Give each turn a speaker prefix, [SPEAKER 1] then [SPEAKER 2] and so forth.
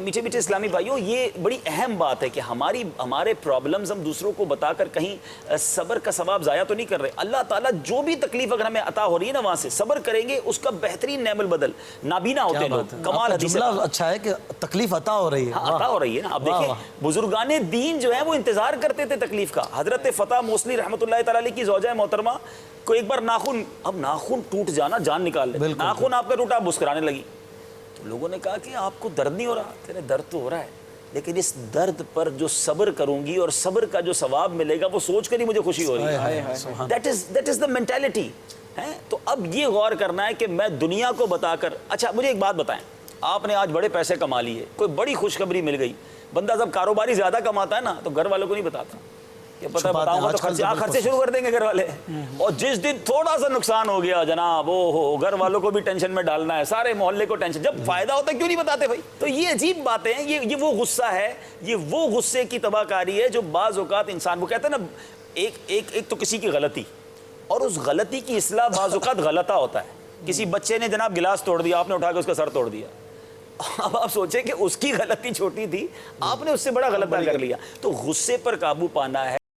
[SPEAKER 1] میٹھے میٹھے اسلامی بھائیوں، یہ بڑی اہم بات ہے کہ ہمارے پرابلمز ہم دوسروں کو بتا کر کہیں صبر کا ثواب ضائع تو نہیں کر رہے. اللہ تعالیٰ جو بھی تکلیف اگر ہمیں عطا ہو رہی ہے نا، وہاں سے صبر کریں گے اس کا بہترین نعم البدل. نابینا ہوتے ہیں لوگ، کمال حدیث
[SPEAKER 2] جملہ اچھا ہے کہ تکلیف عطا ہو رہی ہے.
[SPEAKER 1] ہاں عطا ہو رہی ہے نا. اب دیکھیں بزرگان دین جو ہیں وہ انتظار کرتے تھے تکلیف کا. حضرت فتح موصلی رحمۃ اللہ تعالی علیہ کی زوجہ محترمہ کو ایک بار ناخن ٹوٹ جانا جان نکال لے. ناخن آپ کا ٹوٹا، مسکرانے لگی. تو لوگوں نے کہا کہ آپ کو درد نہیں ہو رہا؟ تیرے درد تو ہو رہا ہے، لیکن اس درد پر جو صبر کروں گی اور صبر کا جو ثواب ملے گا وہ سوچ کر ہی مجھے خوشی ہو رہی ہے. That is the mentality. تو اب یہ غور کرنا ہے کہ میں دنیا کو بتا کر، اچھا مجھے ایک بات بتائیں، آپ نے آج بڑے پیسے کما لیے، کوئی بڑی خوشخبری مل گئی. بندہ جب کاروباری زیادہ کماتا ہے نا تو گھر والوں کو نہیں بتاتا کہ پتہ بتاؤں گا تو خرچے شروع کر دیں گے گھر والے. اور جس دن تھوڑا سا نقصان ہو گیا جناب، گھر والوں کو بھی ٹینشن میں ڈالنا ہے، سارے محلے کو ٹینشن. جب فائدہ ہوتا ہے کیوں نہیں بتاتے بھائی؟ تو یہ عجیب باتیں ہیں. یہ وہ غصہ ہے، یہ وہ غصے کی تباہ کاری ہے جو بعض اوقات انسان کو کہتے ہیں نا، ایک تو کسی کی غلطی، اور اس غلطی کی اصلاح بعض اوقات غلطہ ہوتا ہے. کسی بچے نے جناب گلاس توڑ دیا، آپ نے اٹھا کے اس کا سر توڑ دیا. اب آپ سوچیں کہ اس کی غلطی چھوٹی تھی، آپ نے اس سے بڑا غلطہ کر لیا. تو غصے پر قابو پانا ہے.